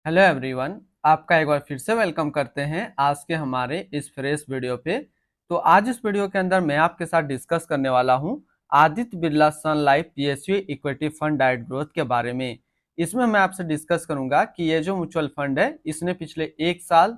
Hello everyone. आपका एक बार फिर से वेलकम करते हैं आज के हमारे इस फ्रेश वीडियो पे। तो आज इस वीडियो के अंदर मैं आपके साथ डिस्कस करने वाला हूं Aditya Birla Sun Life PSU equity fund डाइट ग्रोथ के बारे में। इसमें मैं आपसे डिस्कस करूंगा कि ये जो म्यूचुअल फंड है इसने पिछले 1 साल,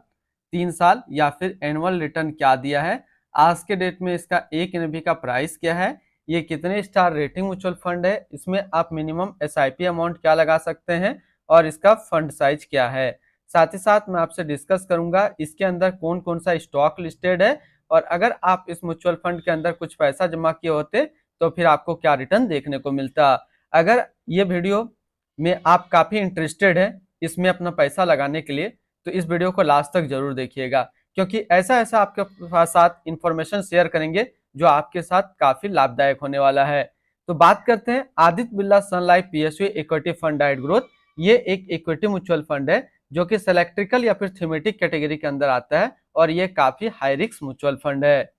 3 साल या फिर एनुअल रिटर्न क्या दिया है, आज के डेट में इसका एक एनबी का प्राइस क्या है, ये कितने स्टार रेटिंग म्यूचुअल फंड है, इसमें आप मिनिमम एसआईपी अमाउंट क्या लगा सकते हैं और इसका फंड साइज क्या है। साथ ही साथ मैं आपसे डिस्कस करूंगा इसके अंदर कौन कौन सा स्टॉक लिस्टेड है और अगर आप इस म्यूचुअल फंड के अंदर कुछ पैसा जमा किए होते तो फिर आपको क्या रिटर्न देखने को मिलता। अगर ये वीडियो में आप काफी इंटरेस्टेड है इसमें अपना पैसा लगाने के लिए तो इस वीडियो को लास्ट तक जरूर देखिएगा, क्योंकि ऐसा ऐसा आपके साथ इंफॉर्मेशन शेयर करेंगे जो आपके साथ काफी लाभदायक होने वाला है। तो बात करते हैं Aditya Birla Sun Life PSU equity fund डाइट ग्रोथ। ये एक इक्विटी म्यूचुअल फंड है जो कि सेलेक्ट्रिकल या फिर थीमेटिक कैटेगरी के अंदर आता है और ये काफी हाई रिस्क म्यूचुअल फंड है।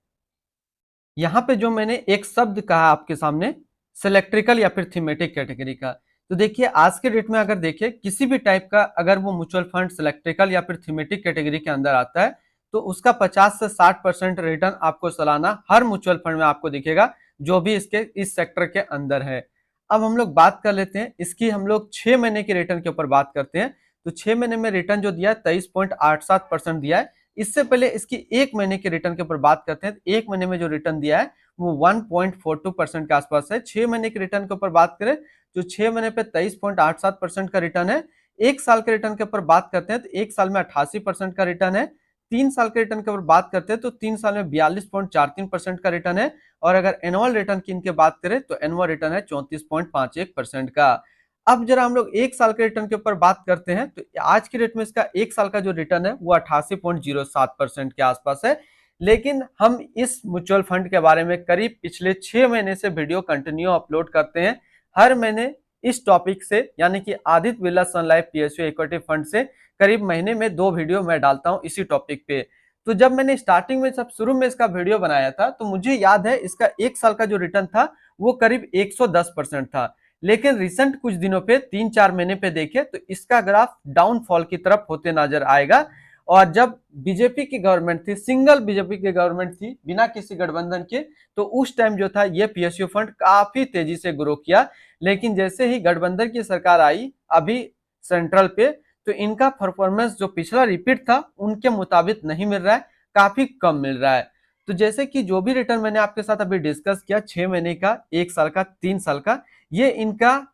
यहाँ पे जो मैंने एक शब्द कहा आपके सामने, सेलेक्ट्रिकल या फिर थीमेटिक कैटेगरी का, तो देखिए आज के डेट में अगर देखिए किसी भी टाइप का अगर वो म्यूचुअल फंड सेलेक्ट्रिकल या फिर थीमेटिक कैटेगरी के अंदर आता है तो उसका 50 से 60% रिटर्न आपको सालाना हर म्यूचुअल फंड में आपको दिखेगा जो भी इसके इस सेक्टर के अंदर है। अब हम लोग बात कर लेते हैं इसकी, हम लोग 6 महीने के रिटर्न के ऊपर बात करते हैं। तो 6 महीने में रिटर्न जो दिया है 23.87% दिया है। इससे पहले इसकी 1 महीने के रिटर्न के ऊपर बात करते हैं तो 1 महीने में जो रिटर्न दिया है वो 1.42% के आसपास है। 6 महीने के रिटर्न के ऊपर बात करें तो 6 महीने पे 23.87% का रिटर्न है। 1 साल के रिटर्न के ऊपर बात करते हैं तो 1 साल में 88% का रिटर्न है। 3 साल के रिटर्न के ऊपर बात करते हैं तो 3 साल में 42.43% का रिटर्न है। और अगर एनुअल रिटर्न की इनके बात करें तो एनुअल रिटर्न है 34.51% का। अब जरा हम लोग 1 साल के रिटर्न के ऊपर बात करते हैं तो आज की डेट में इसका 1 साल का जो रिटर्न है वो 88.07% के आसपास है। लेकिन हम इस म्यूचुअल फंड के बारे में करीब पिछले 6 महीने से वीडियो कंटिन्यू अपलोड करते हैं। हर महीने इस टॉपिक से यानी कि Aditya Birla Sun Life PSU equity fund से करीब महीने में 2 वीडियो मैं डालता हूं इसी टॉपिक पे। तो जब मैंने स्टार्टिंग में सब शुरू में इसका वीडियो बनाया था तो मुझे याद है इसका 1 साल का जो रिटर्न था वो करीब 110% था। लेकिन रिसेंट कुछ दिनों पे 3-4 महीने पे देखे तो इसका ग्राफ डाउनफॉल की तरफ होते नजर आएगा। और जब बीजेपी की गवर्नमेंट थी, सिंगल बीजेपी की गवर्नमेंट थी बिना किसी गठबंधन के, तो उस टाइम जो था ये पीएसयू फंड काफी तेजी से ग्रो किया। लेकिन जैसे ही गठबंधन की सरकार आई अभी सेंट्रल पे, तो इनका परफॉर्मेंस जो पिछला रिपीट था उनके मुताबिक नहीं मिल रहा है, काफी कम मिल रहा है। तो जैसे कि जो भी रिटर्न मैंने आपके साथ अभी डिस्कस किया, 6 महीने का, 1 साल का, 3 साल का, ये इनका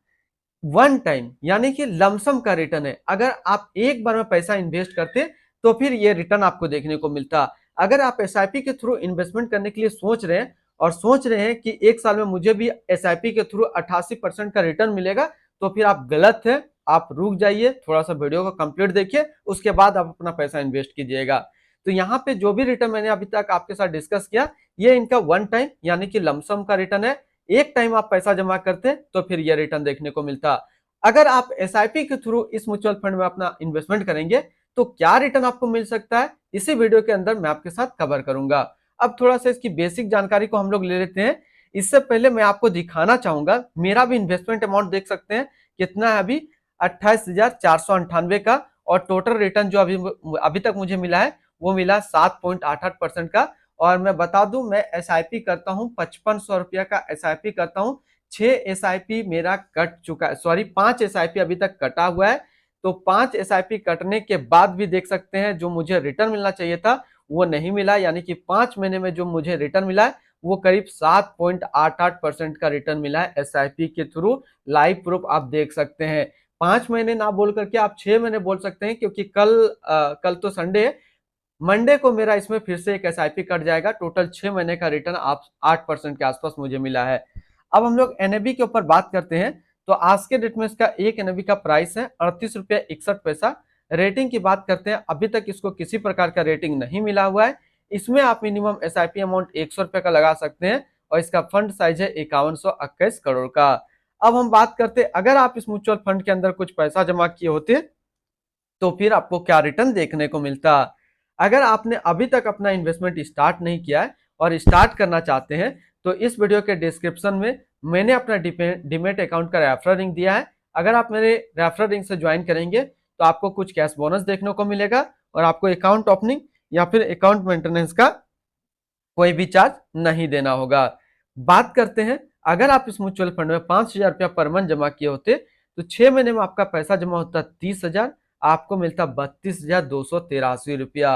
वन टाइम यानी कि लमसम का रिटर्न है। अगर आप एक बार में पैसा इन्वेस्ट करते तो फिर ये रिटर्न आपको देखने को मिलता। अगर आप एसआईपी के थ्रू इन्वेस्टमेंट करने के लिए सोच रहे हैं और सोच रहे हैं कि 1 साल में मुझे भी एसआईपी के थ्रू 88% का रिटर्न मिलेगा, तो फिर आप गलत है। आप रुक जाइए, थोड़ा सा वीडियो को कंप्लीट देखिए, उसके बाद आप अपना पैसा इन्वेस्ट कीजिएगा। तो यहाँ पे जो भी रिटर्न मैंने अभी तक आपके साथ डिस्कस किया, ये इनका वन टाइम यानी कि लमसम का रिटर्न है। एक टाइम आप पैसा जमा करते तो फिर यह रिटर्न देखने को मिलता। अगर आप एसआईपी के थ्रू इस म्यूचुअल फंड में अपना इन्वेस्टमेंट करेंगे तो क्या रिटर्न आपको मिल सकता है, इसी वीडियो के अंदर मैं आपके साथ कवर करूंगा। अब थोड़ा सा इसकी बेसिक जानकारी को हम लोग ले लेते हैं। इससे पहले मैं आपको दिखाना चाहूंगा, मेरा भी इन्वेस्टमेंट अमाउंट देख सकते हैं कितना है अभी, 28,498 का। और टोटल रिटर्न जो अभी अभी तक मुझे मिला है वो मिला 7.88% का। और मैं बता दूं, मैं एसआईपी करता हूं 5500 रुपया का एसआईपी करता हूं। 6 एसआईपी मेरा कट चुका है, सॉरी 5 एसआईपी अभी तक कटा हुआ है। तो 5 एसआईपी कटने के बाद भी देख सकते हैं जो मुझे रिटर्न मिलना चाहिए था वो नहीं मिला, यानी कि 5 महीने में जो मुझे रिटर्न मिला है वो करीब 7.88% का रिटर्न मिला है एसआईपी के थ्रू। लाइव प्रूफ आप देख सकते हैं। 5 महीने ना बोल करके आप 6 महीने बोल सकते हैं, क्योंकि कल तो संडे है, मंडे को मेरा इसमें फिर से एक एसआईपी कट जाएगा। टोटल 6 महीने का रिटर्न आप 8% के आसपास मुझे मिला है। अब हम लोग एनएबी के ऊपर बात करते हैं तो आज के डेट में इसका एक एनएबी का प्राइस है 38.61 रुपया। रेटिंग की बात करते हैं, अभी तक इसको किसी प्रकार का रेटिंग नहीं मिला हुआ है। इसमें आप मिनिमम एसआईपी अमाउंट 100 रुपये का लगा सकते हैं और इसका फंड साइज है 5121 करोड़ का। अब हम बात करते हैं, अगर आप इस म्यूचुअल फंड के अंदर कुछ पैसा जमा किए होते तो फिर आपको क्या रिटर्न देखने को मिलता। अगर आपने अभी तक अपना इन्वेस्टमेंट स्टार्ट नहीं किया है और स्टार्ट करना चाहते हैं तो इस वीडियो के डिस्क्रिप्शन में मैंने अपना डीमेट अकाउंट का रेफरल लिंक दिया है। अगर आप मेरे रेफरल लिंक से ज्वाइन करेंगे तो आपको कुछ कैश बोनस देखने को मिलेगा और आपको अकाउंट ओपनिंग या फिर अकाउंट मेंटेनेंस का कोई भी चार्ज नहीं देना होगा। बात करते हैं, अगर आप इस म्यूचुअल फंड में 5,000 रुपया पर मंथ जमा किए होते तो 6 महीने में आपका पैसा जमा होता 30,000, आपको मिलता 32,283 रुपया।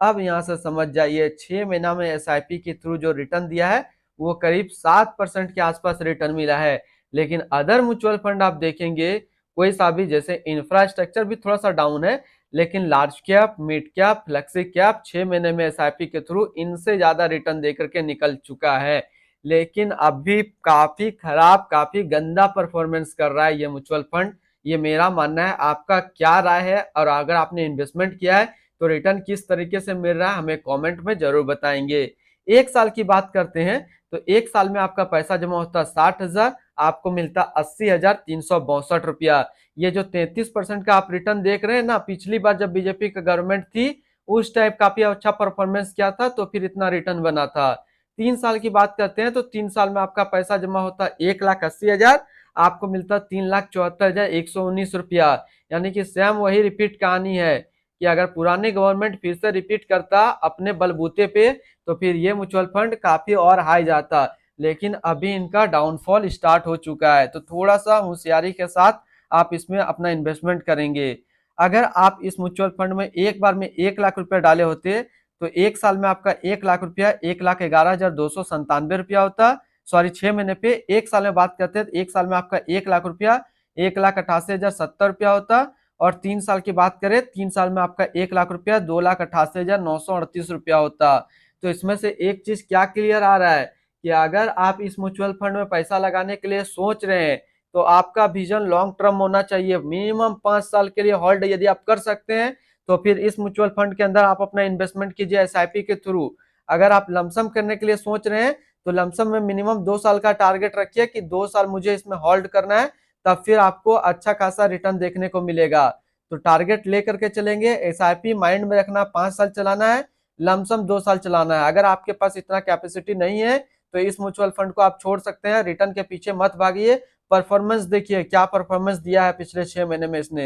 अब यहां से समझ जाइए, 6 महीना में एसआईपी के थ्रू जो रिटर्न दिया है वो करीब 7% के आसपास रिटर्न मिला है। लेकिन अदर म्यूचुअल फंड आप देखेंगे कोई सा भी, जैसे इंफ्रास्ट्रक्चर भी थोड़ा सा डाउन है, लेकिन large cap, mid cap, flexi cap 6 महीने में एसआईपी के थ्रू इनसे ज्यादा रिटर्न देकर के निकल चुका है। लेकिन अभी काफी खराब, काफी गंदा परफॉर्मेंस कर रहा है ये म्यूचुअल फंड। ये मेरा मानना है, आपका क्या राय है? और अगर आपने इन्वेस्टमेंट किया है तो रिटर्न किस तरीके से मिल रहा है हमें कमेंट में जरूर बताएंगे। 1 साल की बात करते हैं तो 1 साल में आपका पैसा जमा होता 60,000, आपको मिलता 80,362 रुपया। ये जो 33% का आप रिटर्न देख रहे हैं ना, पिछली बार जब बीजेपी का गवर्नमेंट थी उस टाइप काफी अच्छा परफॉर्मेंस किया था तो फिर इतना रिटर्न बना था। 3 साल की बात करते हैं तो 3 साल में आपका पैसा जमा होता 1,80,000, आपको मिलता 3,74,119 रुपया। यानी कि सेम वही रिपीट कहानी है कि अगर पुरानी गवर्नमेंट फिर से रिपीट करता अपने बलबूते पे तो फिर ये म्यूचुअल फंड काफी और हाई जाता। लेकिन अभी इनका डाउनफॉल स्टार्ट हो चुका है, तो थोड़ा सा होशियारी के साथ आप इसमें अपना इन्वेस्टमेंट करेंगे। अगर आप इस म्यूचुअल फंड में एक बार में 1,00,000 रुपया डाले होते तो 1 साल में आपका 1,00,000 रुपया 1,11,297 रुपया होता। सॉरी, 6 महीने पे, 1 साल में बात करते हैं तो 1 साल में आपका 1,00,000 रुपया 1,88,070 रुपया होता। और 3 साल की बात करें, 3 साल में आपका 1,00,000 रुपया 2,88,938 रुपया होता। तो इसमें से एक चीज क्या क्लियर आ रहा है कि अगर आप इस म्यूचुअल फंड में पैसा लगाने के लिए सोच रहे हैं तो आपका विजन लॉन्ग टर्म होना चाहिए। मिनिमम 5 साल के लिए होल्ड यदि आप कर सकते हैं तो फिर इस म्यूचुअल फंड के अंदर आप अपना इन्वेस्टमेंट कीजिए एसआईपी के थ्रू। अगर आप लमसम करने के लिए सोच रहे हैं तो लमसम में मिनिमम 2 साल का टारगेट रखिए कि 2 साल मुझे इसमें होल्ड करना है, तब फिर आपको अच्छा खासा रिटर्न देखने को मिलेगा। तो टारगेट लेकर के चलेंगे, एसआईपी माइंड में रखना, 5 साल चलाना है, लमसम 2 साल चलाना है। अगर आपके पास इतना कैपेसिटी नहीं है तो इस म्यूचुअल फंड को आप छोड़ सकते हैं, रिटर्न के पीछे मत भागिए। परफॉर्मेंस देखिए क्या परफॉर्मेंस दिया है पिछले 6 महीने में इसने।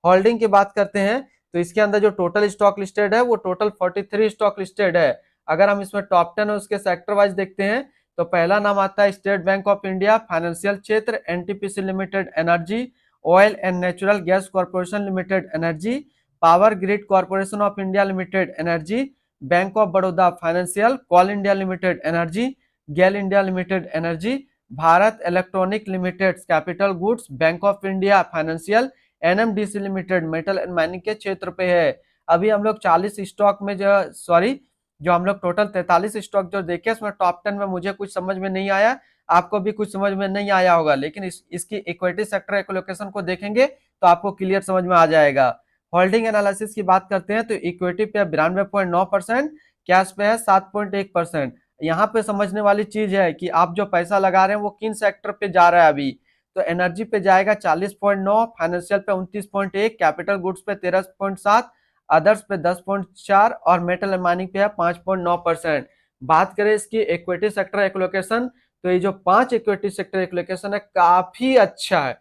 होल्डिंग की बात करते हैं तो इसके अंदर जो टोटल स्टॉक लिस्टेड है वो टोटल 43 स्टॉक लिस्टेड है। अगर हम इसमें टॉप 10 और उसके सेक्टर वाइज देखते हैं तो पहला नाम आता है State Bank of India, financial क्षेत्र, NTPC Limited energy, Oil and Natural Gas Corporation Limited energy, Power Grid Corporation of India Limited energy, Bank of Baroda financial, Coal India Limited energy, GAIL India Limited energy, Bharat Electronic Limited capital goods, Bank of India financial, NMDC Limited metal and mining के क्षेत्र पे है। अभी हम लोग 40 stock में जो हम लोग टोटल 43 स्टॉक जो देखे उसमें टॉप 10 में मुझे कुछ समझ में नहीं आया, आपको भी कुछ समझ में नहीं आया होगा, लेकिन इसकी इक्विटी सेक्टर एलोकेशन को देखेंगे तो आपको क्लियर समझ में आ जाएगा। होल्डिंग एनालिसिस की बात करते हैं तो इक्विटी पे 92.9%, कैश पे है 7.1%। यहाँ पे समझने वाली चीज है कि आप जो पैसा लगा रहे हैं वो किन सेक्टर पे जा रहा है। अभी तो एनर्जी पे जाएगा 40.9, फाइनेंशियल पे 29.1, कैपिटल गुड्स पे 13.7, अदर्स पे 10.4 और मेटल एंड माइनिंग पे है 5.9%। बात करें इसकी इक्विटी सेक्टर एलोकेशन तो ये जो 5 इक्विटी सेक्टर एलोकेशन है काफी अच्छा है,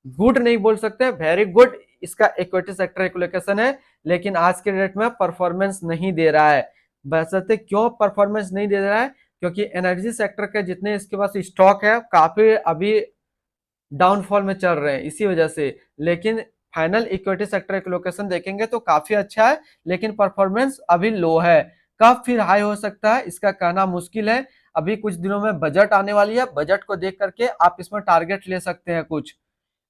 गुड नहीं बोल सकते, वेरी गुड इसका इक्विटी सेक्टर एलोकेशन है। लेकिन आज के डेट में परफॉर्मेंस नहीं दे रहा है। बशर्ते क्यों परफॉर्मेंस नहीं दे रहा है, क्योंकि एनर्जी सेक्टर के जितने इसके पास स्टॉक है काफी अभी डाउनफॉल में चल रहे हैं इसी वजह से। लेकिन फाइनल इक्विटी सेक्टर एलोकेशन देखेंगे तो काफी अच्छा है, लेकिन परफॉर्मेंस अभी लो है। कब फिर हाई हो सकता है इसका कहना मुश्किल है। अभी कुछ दिनों में बजट आने वाली है, बजट को देख करके आप इसमें टारगेट ले सकते हैं कुछ।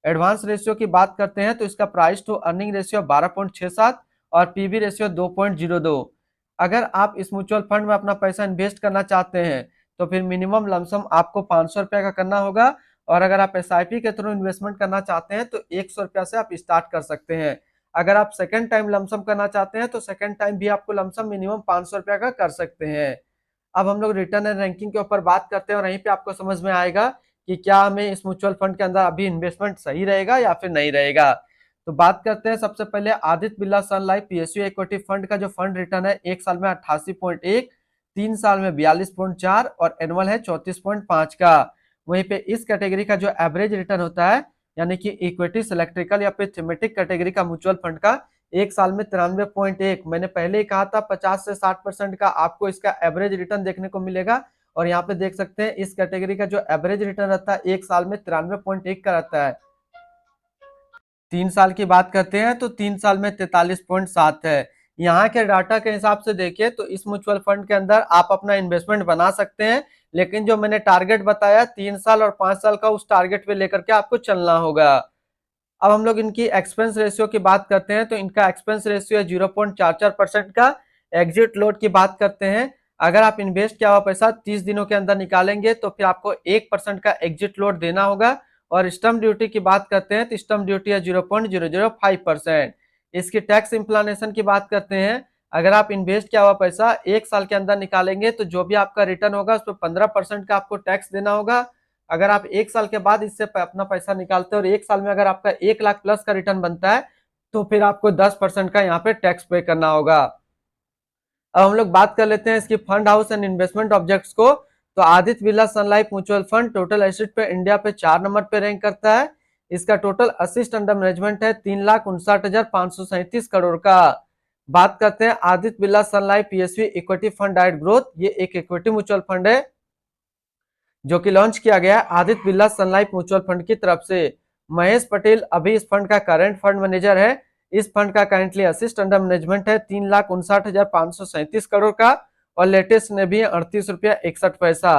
एडवांस रेशियो की बात करते हैं तो इसका प्राइस टू अर्निंग रेशियो 12.67 और पीबी रेशियो 2.02। अगर आप इस म्यूचुअल फंड में अपना पैसा इन्वेस्ट करना चाहते हैं तो फिर मिनिमम लमसम आपको 500 रुपया का करना होगा, और अगर आप एसआईपी के थ्रू इन्वेस्टमेंट करना चाहते हैं तो 100 रुपया से आप स्टार्ट कर सकते हैं। अगर आप सेकंड टाइम लमसम करना चाहते हैं तो सेकंड टाइम भी आपको लमसम मिनिमम 500 रुपया का कर सकते हैं। अब हम लोग रिटर्न एंड रैंकिंग के ऊपर बात करते हैं और यहीं पे आपको समझ में आएगा कि क्या हमें इस म्यूचुअल फंड के अंदर अभी इन्वेस्टमेंट सही रहेगा या फिर नहीं रहेगा। तो बात करते हैं सबसे पहले Aditya Birla Sun Life PSU equity fund का जो फंड रिटर्न है 1 साल में 88.1, 3 साल में 42.4 और एनुअल है 34.5 का। वहीं पे इस कैटेगरी का जो एवरेज रिटर्न होता है यानी कि इक्विटी, इलेक्ट्रिकल या फिर थीमेटिक कैटेगरी का म्यूचुअल फंड का एक साल में 93.1, मैंने पहले ही कहा था 50 से 60% का आपको इसका एवरेज रिटर्न देखने को मिलेगा। और यहाँ पे देख सकते हैं इस कैटेगरी का जो एवरेज रिटर्न रहता है एक साल में 93.1 का रहता है। 3 साल की बात करते हैं तो 3 साल में 43.7 है। यहाँ के डाटा के हिसाब से देखिए तो इस म्यूचुअल फंड के अंदर आप अपना इन्वेस्टमेंट बना सकते हैं, लेकिन जो मैंने टारगेट बताया 3 साल और 5 साल का, उस टारगेट पे लेकर के आपको चलना होगा। अब हम लोग इनकी एक्सपेंस रेशियो की बात करते हैं तो इनका एक्सपेंस रेशियो है 0.44% का। एग्जिट लोड की बात करते हैं, अगर आप इन्वेस्ट किया हुआ पैसा 30 दिनों के अंदर निकालेंगे तो फिर आपको 1% का एग्जिट लोड देना होगा। और स्टम्प ड्यूटी की बात करते हैं तो स्टम्प ड्यूटी है 0.005%। इसकी टैक्स इंप्लानेशन की बात करते हैं, अगर आप इन्वेस्ट किया हुआ पैसा 1 साल के अंदर निकालेंगे तो जो भी आपका रिटर्न होगा उस पर 15% का आपको टैक्स देना होगा। अगर आप 1 साल के बाद इससे अपना पैसा निकालते हैं और 1 साल में अगर आपका 1 लाख प्लस का रिटर्न बनता है तो फिर आपको 10% का यहाँ पे टैक्स पे करना होगा। अब हम लोग बात कर लेते हैं इसकी fund house and investment objects को। तो Aditya Birla Sun Life mutual fund total asset पे इंडिया पे 4 नंबर पे रैंक करता है। इसका टोटल असिस्ट अंडर मैनेजमेंट है 3,59,537 करोड़ का। बात करते हैं Aditya Birla Sun Life PSV equity fund direct growth, ये एक इक्विटी म्यूचुअल फंड है जो कि लॉन्च किया गया Aditya Birla Sun Life mutual fund की तरफ से। महेश पटेल अभी इस फंड का करंट फंड मैनेजर है। इस फंड का करेंटली असिस्ट अंडर मैनेजमेंट है 3,59,537 करोड़ का और लेटेस्ट ने भी 38.61 रुपया।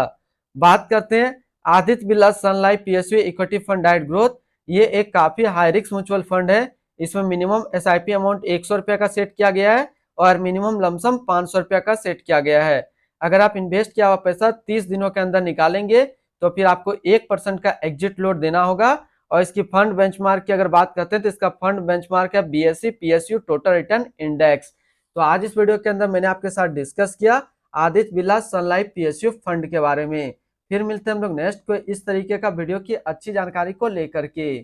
बात करते हैं Aditya Birla Sun Life PSV equity fund direct growth, ये एक काफी हाई रिस्क म्यूचुअल फंड है। इसमें मिनिमम एसआईपी अमाउंट 100 रुपया का सेट किया गया है और मिनिमम लमसम 500 रुपया का सेट किया गया है। अगर आप इन्वेस्ट किया हुआ पैसा 30 दिनों के अंदर निकालेंगे तो फिर आपको 1% का एग्जिट लोड देना होगा। और इसकी फंड बेंचमार्क की अगर बात करते हैं तो इसका फंड बेंचमार्क है BSE PSU total return index. तो आज इस वीडियो के अंदर मैंने आपके साथ डिस्कस किया Aditya Birla Sun Life PSU fund के बारे में। फिर मिलते हैं हम लोग नेक्स्ट को इस तरीके का वीडियो की अच्छी जानकारी को लेकर के।